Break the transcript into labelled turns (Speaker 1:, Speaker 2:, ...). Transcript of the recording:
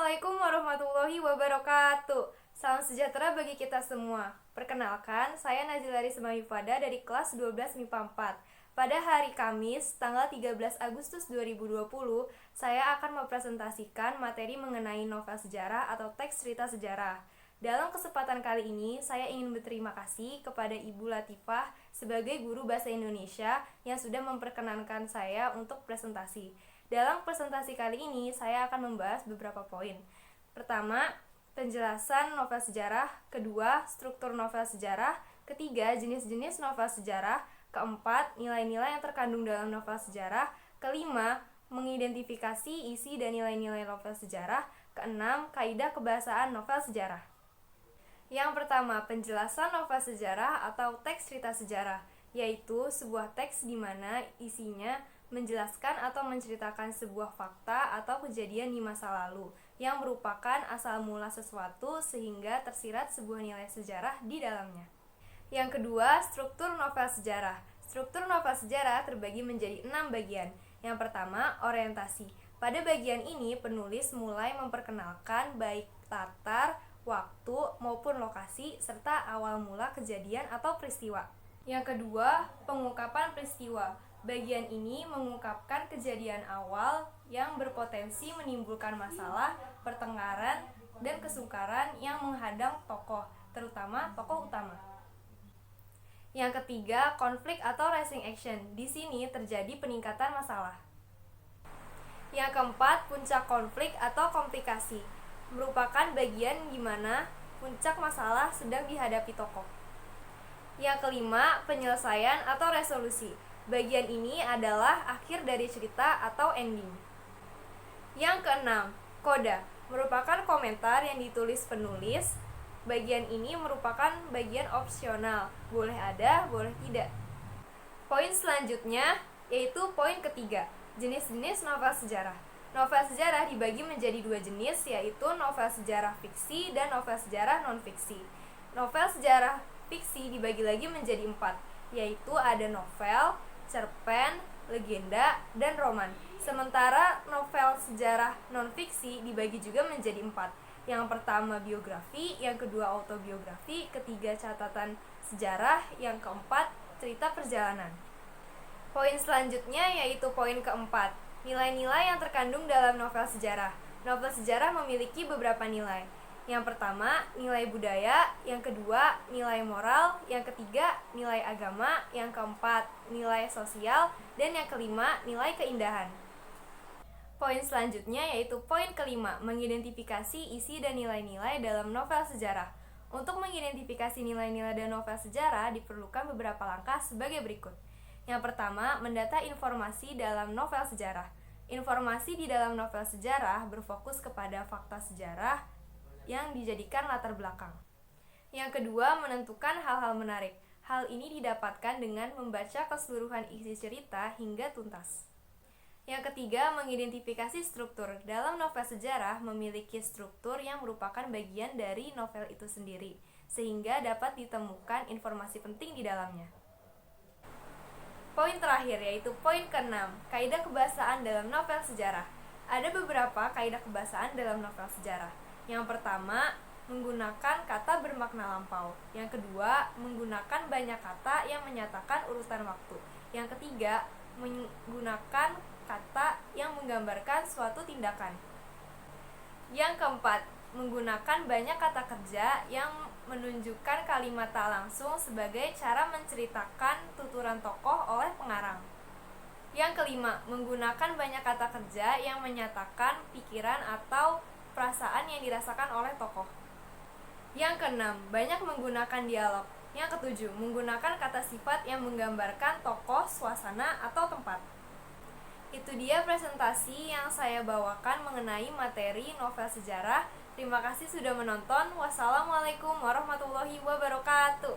Speaker 1: Assalamualaikum warahmatullahi wabarakatuh. Salam sejahtera bagi kita semua. Perkenalkan, saya Nazila Risma Yufada dari kelas 12 MIPA 4. Pada hari Kamis, tanggal 13 Agustus 2020, saya akan mempresentasikan materi mengenai novel sejarah atau teks cerita sejarah. Dalam kesempatan kali ini, saya ingin berterima kasih kepada Ibu Latifah sebagai guru bahasa Indonesia yang sudah memperkenankan saya untuk presentasi. Dalam presentasi kali ini, saya akan membahas beberapa poin. Pertama, penjelasan novel sejarah. Kedua, struktur novel sejarah. Ketiga, jenis-jenis novel sejarah. Keempat, nilai-nilai yang terkandung dalam novel sejarah. Kelima, mengidentifikasi isi dan nilai-nilai novel sejarah. Keenam, kaidah kebahasaan novel sejarah. Yang pertama, penjelasan novel sejarah atau teks cerita sejarah, yaitu sebuah teks di mana isinya menjelaskan atau menceritakan sebuah fakta atau kejadian di masa lalu yang merupakan asal mula sesuatu sehingga tersirat sebuah nilai sejarah di dalamnya. Yang kedua, struktur novel sejarah. Struktur novel sejarah terbagi menjadi 6 bagian. Yang pertama, orientasi. Pada bagian ini, penulis mulai memperkenalkan baik latar, waktu, maupun lokasi, serta awal mula kejadian atau peristiwa. Yang kedua, pengungkapan peristiwa. Bagian ini mengungkapkan kejadian awal yang berpotensi menimbulkan masalah, pertengkaran, dan kesukaran yang menghadang tokoh, terutama tokoh utama. Yang ketiga, konflik atau rising action. Di sini terjadi peningkatan masalah. Yang keempat, puncak konflik atau komplikasi. Merupakan bagian di mana puncak masalah sedang dihadapi tokoh. Yang kelima, penyelesaian atau resolusi. Bagian ini adalah akhir dari cerita atau ending. Yang keenam, koda, merupakan komentar yang ditulis penulis. Bagian ini merupakan bagian opsional, boleh ada, boleh tidak. Poin selanjutnya yaitu poin ketiga, jenis-jenis novel sejarah. Novel sejarah dibagi menjadi 2 jenis, yaitu novel sejarah fiksi dan novel sejarah non-fiksi. Novel sejarah fiksi dibagi lagi menjadi 4, yaitu ada novel, cerpen, legenda, dan roman. Sementara novel sejarah non-fiksi dibagi juga menjadi 4. Yang pertama biografi, yang kedua autobiografi, ketiga catatan sejarah, yang keempat cerita perjalanan. Poin selanjutnya yaitu poin keempat, nilai-nilai yang terkandung dalam novel sejarah. Novel sejarah memiliki beberapa nilai. Yang pertama, nilai budaya, yang kedua, nilai moral, yang ketiga, nilai agama, yang keempat, nilai sosial, dan yang kelima, nilai keindahan. Poin selanjutnya yaitu poin kelima, mengidentifikasi isi dan nilai-nilai dalam novel sejarah. Untuk mengidentifikasi nilai-nilai dalam novel sejarah diperlukan beberapa langkah sebagai berikut. Yang pertama, mendata informasi dalam novel sejarah. Informasi di dalam novel sejarah berfokus kepada fakta sejarah yang dijadikan latar belakang. Yang kedua, menentukan hal-hal menarik. Hal ini didapatkan dengan membaca keseluruhan isi cerita hingga tuntas. Yang ketiga, mengidentifikasi struktur. Dalam novel sejarah memiliki struktur yang merupakan bagian dari novel itu sendiri, sehingga dapat ditemukan informasi penting di dalamnya. Poin terakhir yaitu poin ke-6, kaidah kebahasaan dalam novel sejarah. Ada beberapa kaidah kebahasaan dalam novel sejarah. Yang pertama, menggunakan kata bermakna lampau. Yang kedua, menggunakan banyak kata yang menyatakan urutan waktu. Yang ketiga, menggunakan kata yang menggambarkan suatu tindakan. Yang keempat, menggunakan banyak kata kerja yang menunjukkan kalimat tak langsung sebagai cara menceritakan tuturan tokoh oleh pengarang. Yang kelima, menggunakan banyak kata kerja yang menyatakan pikiran atau perasaan yang dirasakan oleh tokoh. Yang keenam, banyak menggunakan dialog. Yang ketujuh, menggunakan kata sifat yang menggambarkan tokoh, suasana, atau tempat. Itu dia presentasi yang saya bawakan mengenai materi novel sejarah. Terima kasih sudah menonton. Wassalamualaikum warahmatullahi wabarakatuh.